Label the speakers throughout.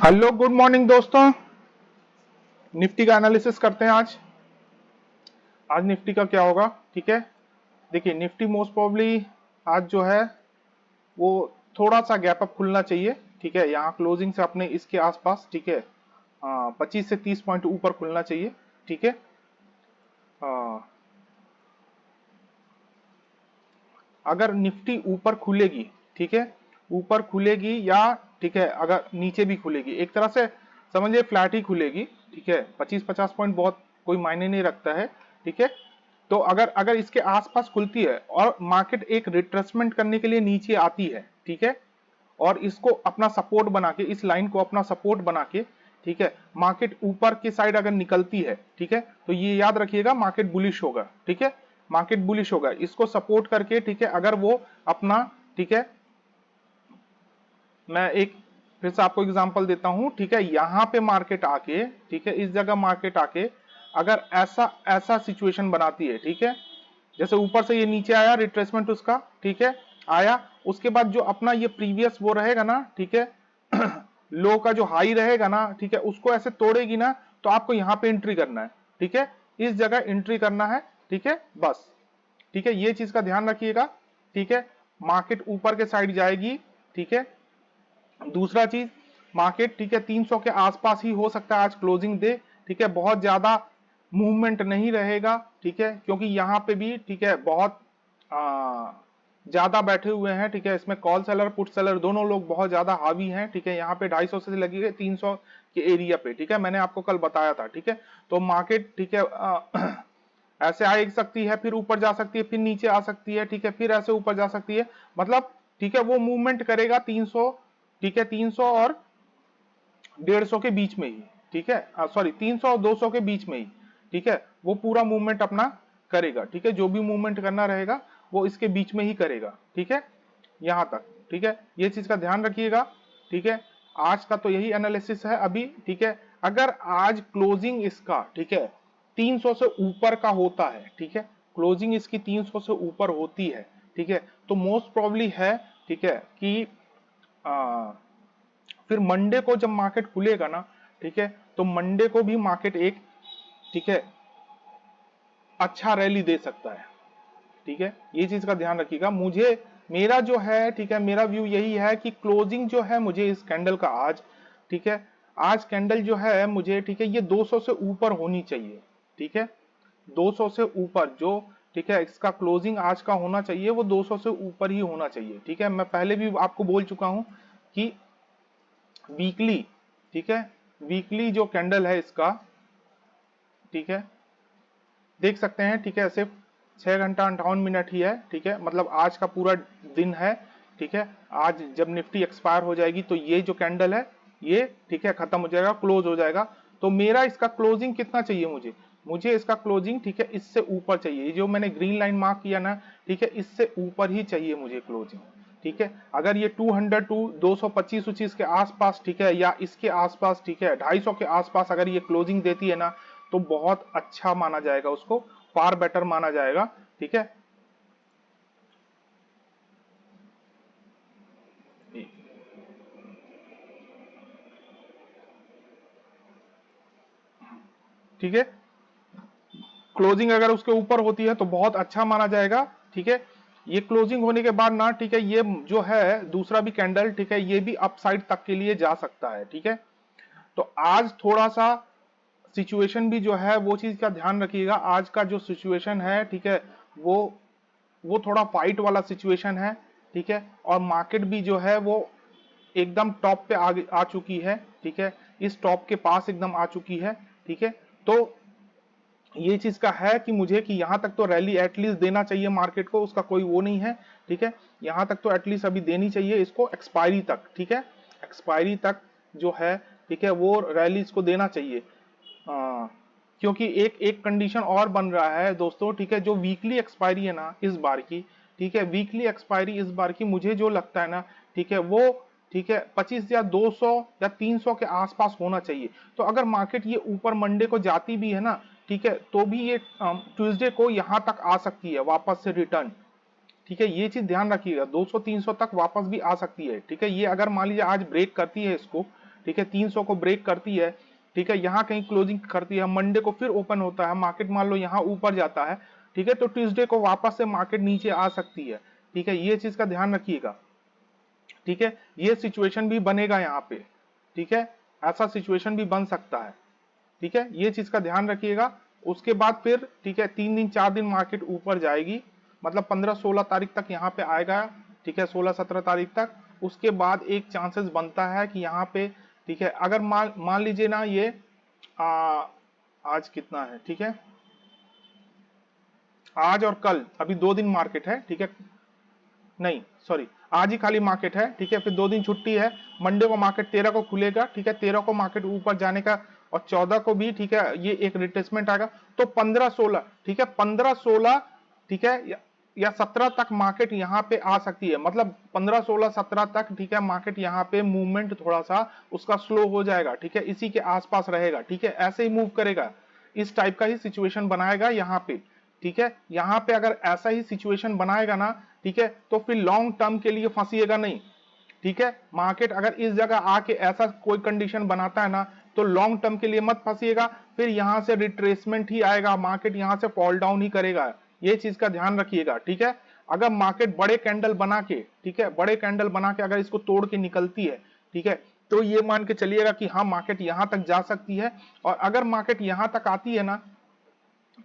Speaker 1: Hello good morning दोस्तों। Nifty का analysis करते हैं आज निफ्टी का क्या होगा। ठीक है, देखिए निफ्टी मोस्ट प्रोबेबली आज जो है वो थोड़ा सा गैप अप खुलना चाहिए। ठीक है, यहाँ क्लोजिंग से अपने इसके आसपास, ठीक है, 25 से 30 पॉइंट ऊपर खुलना चाहिए। ठीक है, अगर निफ्टी ऊपर खुलेगी, ठीक है, ऊपर खुलेगी या ठीक है अगर नीचे भी खुलेगी, एक तरह से समझिए फ्लैट ही खुलेगी। ठीक है, 25-50 पॉइंट बहुत कोई मायने नहीं रखता है। ठीक है, तो अगर अगर इसके आसपास खुलती है और मार्केट एक रिट्रेसमेंट करने के लिए नीचे आती है, ठीक है, और इसको अपना सपोर्ट बना के, इस लाइन को अपना सपोर्ट बना के, ठीक है, मार्केट ऊपर की साइड अगर निकलती है, ठीक है, तो ये याद रखिएगा मार्केट बुलिश होगा। ठीक है, मार्केट बुलिश होगा, इसको सपोर्ट करके, ठीक है, अगर वो अपना, ठीक है, मैं एक फिर से आपको एग्जांपल देता हूं। ठीक है, यहां पे मार्केट आके, ठीक है, इस जगह मार्केट आके अगर ऐसा ऐसा सिचुएशन बनाती है, ठीक है, जैसे ऊपर से ये नीचे आया रिट्रेसमेंट उसका, ठीक है, आया, उसके बाद जो अपना ये प्रीवियस वो रहेगा ना, ठीक है, लो का जो हाई रहेगा ना, ठीक है, उसको ऐसे तोड़ेगी ना, तो आपको यहां पे एंट्री करना है। ठीक है, इस जगह एंट्री करना है। ठीक है, बस। ठीक है, ये चीज का ध्यान रखिएगा। ठीक है, मार्केट ऊपर के साइड जाएगी। ठीक है, दूसरा चीज, मार्केट, ठीक है, 300 के आसपास ही हो सकता है आज क्लोजिंग दे। ठीक है, बहुत ज्यादा मूवमेंट नहीं रहेगा। ठीक है, क्योंकि यहाँ पे भी, ठीक है, बहुत ज्यादा बैठे हुए हैं। ठीक है, इसमें कॉल सेलर पुट सेलर दोनों लोग बहुत ज्यादा हावी हैं। ठीक है, यहाँ पे 250 से लगेगा 300 के एरिया पे। ठीक है, मैंने आपको कल बताया था। ठीक है, तो मार्केट, ठीक है, ऐसे आ सकती है, फिर ऊपर जा सकती है, फिर नीचे आ सकती है। ठीक है, फिर ऐसे ऊपर जा सकती है, मतलब, ठीक है, वो मूवमेंट करेगा 300, ठीक है, 300 और 150 के बीच में ही। ठीक है, सॉरी, 300 और 200 के बीच में ही। ठीक है, वो पूरा मूवमेंट अपना करेगा। ठीक है, जो भी मूवमेंट करना रहेगा वो इसके बीच में ही करेगा। ठीक है, यहां तक। ठीक है, ये चीज का ध्यान रखिएगा। ठीक है, आज का तो यही एनालिसिस है अभी। ठीक है, अगर आज क्लोजिंग इसका, ठीक है, 300 से ऊपर का होता है, ठीक है, क्लोजिंग इसकी 300 से ऊपर होती है, ठीक है, तो मोस्ट प्रोबेबली है, ठीक है, कि फिर मंडे को जब मार्केट खुलेगा ना, ठीक है, तो मंडे को भी मार्केट एक, ठीक है, अच्छा रैली दे सकता है। ठीक है, ये चीज का ध्यान रखिएगा। मुझे, मेरा जो है, ठीक है, मेरा व्यू यही है कि क्लोजिंग जो है मुझे इस कैंडल का आज, ठीक है, आज कैंडल जो है मुझे, ठीक है, ये 200 से ऊपर होनी चाहिए। ठीक है, 200 से ऊपर जो, ठीक है, इसका क्लोजिंग आज का होना चाहिए वो 200 से ऊपर ही होना चाहिए। ठीक है, मैं पहले भी आपको बोल चुका हूं कि वीकली, ठीक है, वीकली जो कैंडल है इसका, ठीक है, देख सकते हैं। ठीक है, सिर्फ 6 घंटा 58 मिनट ही है। ठीक है, मतलब आज का पूरा दिन है। ठीक है, आज जब निफ्टी एक्सपायर हो जाएगी तो ये जो कैंडल है ये, ठीक है, खत्म हो जाएगा, क्लोज हो जाएगा। तो मेरा इसका क्लोजिंग कितना चाहिए मुझे, मुझे इसका क्लोजिंग, ठीक है, इससे ऊपर चाहिए। ये जो मैंने ग्रीन लाइन मार्क किया ना, ठीक है, इससे ऊपर ही चाहिए मुझे क्लोजिंग। ठीक है, अगर ये 200 टू 225 उचीज के आसपास, ठीक है, या इसके आसपास, ठीक है, 250 के आसपास अगर ये क्लोजिंग देती है ना, तो बहुत अच्छा माना जाएगा, उसको फार बेटर माना जाएगा। ठीक है, ठीक है, क्लोजिंग अगर उसके ऊपर होती है तो बहुत अच्छा माना जाएगा। ठीक है, ये क्लोजिंग होने के बाद ना, ठीक है, ये जो है दूसरा भी कैंडल, ठीक है, ये भी अपसाइड तक के लिए जा सकता है। ठीक है, तो आज थोड़ा सा सिचुएशन भी जो है वो चीज का ध्यान रखिएगा। आज का जो सिचुएशन है, ठीक है, वो थोड़ा फाइट वाला सिचुएशन है। ठीक है, और मार्केट भी जो है वो एकदम टॉप पे आ चुकी है। ठीक है, इस टॉप के पास एकदम आ चुकी है। ठीक है, तो ये चीज का है कि मुझे कि यहां तक तो रैली एटलीस्ट देना चाहिए मार्केट को, उसका कोई वो नहीं है। ठीक है, यहां तक तो एटलीस्ट अभी देनी चाहिए इसको एक्सपायरी तक। ठीक है, एक्सपायरी तक जो है, ठीक है, वो रैली इसको देना चाहिए। क्योंकि एक एक कंडीशन और बन रहा है दोस्तों। ठीक है, जो वीकली एक्सपायरी है ना इस बार की, ठीक है, वीकली एक्सपायरी इस बार की मुझे जो लगता है ना, ठीक है, वो, ठीक है, 25 या 200 या 300 के आसपास होना चाहिए। तो अगर मार्केट ये ऊपर मंडे को जाती भी है ना, ठीक है, तो भी ये ट्यूसडे को यहां तक आ सकती है वापस से रिटर्न। ठीक है, ये चीज ध्यान रखिएगा, 200-300 तक वापस भी आ सकती है। ठीक है, ये अगर मान लीजिए आज ब्रेक करती है इसको, ठीक है 300 को ब्रेक करती है, ठीक है यहाँ कहीं क्लोजिंग करती है, मंडे को फिर ओपन होता है, मार्केट मान लो यहाँ ऊपर जाता है, ठीक है तो ट्यूसडे को वापस से मार्केट नीचे आ सकती है, ठीक है ये चीज का ध्यान रखिएगा, ठीक है ये सिचुएशन भी बनेगा यहाँ पे, ठीक है ऐसा सिचुएशन भी बन सकता है, ठीक है ये चीज का ध्यान रखिएगा। उसके बाद फिर ठीक है 3 दिन 4 दिन मार्केट ऊपर जाएगी, मतलब 15-16 तारीख तक यहाँ पे आएगा, ठीक है 16-17 तारीख तक। उसके बाद एक चांसेस बनता है कि यहाँ पे ठीक है अगर मान लीजिए ना ये आज कितना है, ठीक है आज और कल अभी 2 दिन मार्केट है, ठीक है नहीं सॉरी आज ही खाली मार्केट है, ठीक है फिर 2 दिन छुट्टी है, मंडे को मार्केट 13 को खुलेगा, ठीक है 13 को मार्केट ऊपर जाने का और 14 को भी ठीक है ये एक रिट्रेसमेंट आएगा, तो 15-16 ठीक है 15-16 ठीक है या 17 तक मार्केट यहाँ पे आ सकती है, मतलब 15-16-17 तक ठीक है मार्केट यहाँ पे मूवमेंट थोड़ा सा उसका स्लो हो जाएगा, ठीक है इसी के आसपास रहेगा, ठीक है ऐसे ही मूव करेगा, इस टाइप का ही सिचुएशन बनाएगा यहाँ पे, ठीक है यहाँ पे अगर ऐसा ही सिचुएशन बनाएगा ना, ठीक है तो फिर लॉन्ग टर्म के लिए फंसिएगा नहीं, ठीक है मार्केट अगर इस जगह आके ऐसा कोई कंडीशन बनाता है ना तो लॉन्ग टर्म के लिए मत फंसिएगा, फिर यहां से रिट्रेसमेंट ही आएगा, मार्केट यहां से फॉल डाउन ही करेगा, ये चीज का ध्यान रखिएगा, ठीक है अगर मार्केट बड़े कैंडल बना के, ठीक है बड़े कैंडल बना के अगर इसको तोड़ के निकलती है, ठीक है तो ये मान के चलिएगा कि हाँ मार्केट यहां तक जा सकती है, और अगर मार्केट यहां तक आती है ना,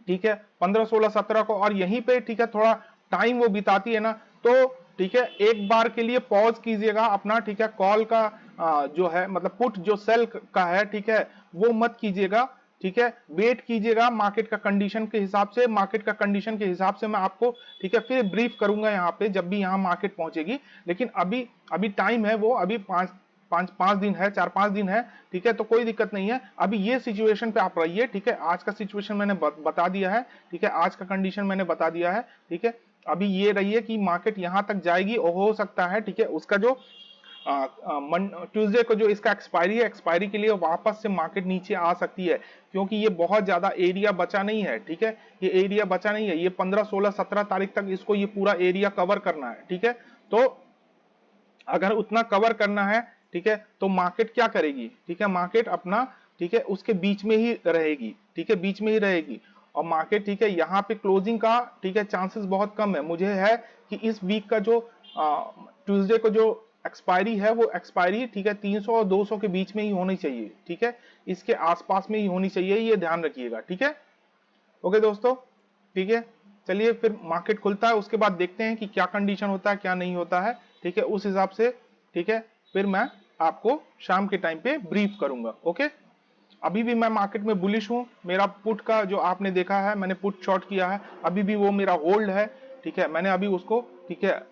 Speaker 1: ठीक है 15-16-17 को और यहीं पे ठीक है थोड़ा टाइम वो बिताती है ना, तो ठीक है एक बार के लिए पॉज कीजिएगा अपना, ठीक है कॉल का जो है मतलब पुट जो सेल का है, ठीक है वो मत कीजिएगा, ठीक है वेट कीजिएगा मार्केट का कंडीशन के हिसाब से, मार्केट का कंडीशन के हिसाब से मैं आपको ठीक है फिर ब्रीफ करूंगा यहाँ पे जब भी यहाँ मार्केट पहुंचेगी, लेकिन अभी टाइम है, वो अभी 5 दिन है, 4-5 दिन है, ठीक है तो कोई दिक्कत नहीं है, अभी ये सिचुएशन पे आप रहिए, ठीक है आज का सिचुएशन मैंने बता दिया है, ठीक है आज का कंडीशन मैंने बता दिया है, ठीक है अभी ये रहिए कि मार्केट यहां तक जाएगी और हो सकता है ठीक है उसका जो ट्यूसडे को जो इसका एक्सपायरी है, एक्सपायरी के लिए वापस से मार्केट नीचे आ सकती है, क्योंकि ये बहुत ज्यादा एरिया बचा नहीं है, ठीक है ये एरिया बचा नहीं है, ये 15-16-17 तारीख तक इसको ये पूरा एरिया कवर करना है, ठीक है तो अगर उतना कवर करना है, ठीक है तो मार्केट क्या करेगी, ठीक है मार्केट अपना ठीक है उसके बीच में ही रहेगी, ठीक है बीच में ही रहेगी, और मार्केट ठीक है यहाँ पे क्लोजिंग का ठीक है चांसेस बहुत कम है, मुझे है कि इस वीक का जो ट्यूसडे को जो एक्सपायरी है वो एक्सपायरी ठीक है 300 और 200 के बीच में ही होनी चाहिए, ठीक है इसके आसपास में ही होनी चाहिए, ये ध्यान रखिएगा, ठीक है ओके दोस्तों, ठीक है चलिए फिर मार्केट खुलता है उसके बाद देखते हैं कि क्या कंडीशन होता है क्या नहीं होता है, ठीक है उस हिसाब से ठीक है फिर मैं आपको शाम के टाइम पे ब्रीफ करूंगा, ओके अभी भी मैं मार्केट में बुलिश हूं, मेरा पुट का जो आपने देखा है मैंने पुट शॉर्ट किया है, अभी भी वो मेरा होल्ड है, ठीक है मैंने अभी उसको ठीक है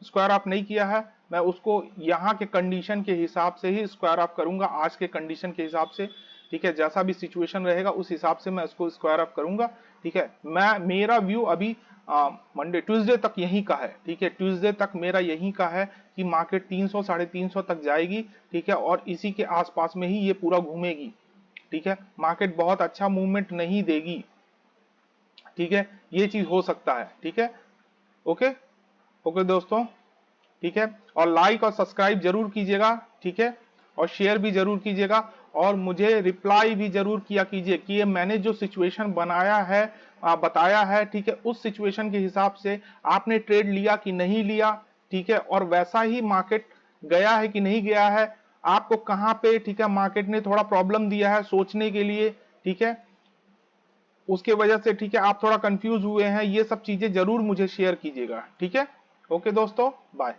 Speaker 1: स्क्वायर ऑफ नहीं किया है, मैं उसको यहाँ के कंडीशन के हिसाब से ही स्क्वायर ऑफ करूंगा, आज के कंडीशन के हिसाब से, ठीक है जैसा भी सिचुएशन रहेगा उस हिसाब से मैं उसको स्क्वायर ऑफ करूंगा, ठीक है मेरा व्यू अभी मंडे ट्यूसडे तक यही का है, ठीक है ट्यूसडे तक मेरा यही का है कि मार्केट 300-350 तक जाएगी, ठीक है और इसी के आसपास में ही ये पूरा घूमेगी, ठीक है मार्केट बहुत अच्छा मूवमेंट नहीं देगी, ठीक है ये चीज हो सकता है, ठीक है ओके ओके दोस्तों, ठीक है और लाइक और सब्सक्राइब जरूर कीजिएगा, ठीक है और शेयर भी जरूर कीजिएगा, और मुझे रिप्लाई भी जरूर किया कीजिए कि ये मैंने जो सिचुएशन बनाया है बताया है, ठीक है उस सिचुएशन के हिसाब से आपने ट्रेड लिया कि नहीं लिया, ठीक है और वैसा ही मार्केट गया है कि नहीं गया है, आपको कहां पे ठीक है मार्केट ने थोड़ा प्रॉब्लम दिया है सोचने के लिए, ठीक है उसके वजह से ठीक है आप थोड़ा कंफ्यूज हुए हैं, ये सब चीजें जरूर मुझे शेयर कीजिएगा, ठीक है ओके दोस्तों बाय।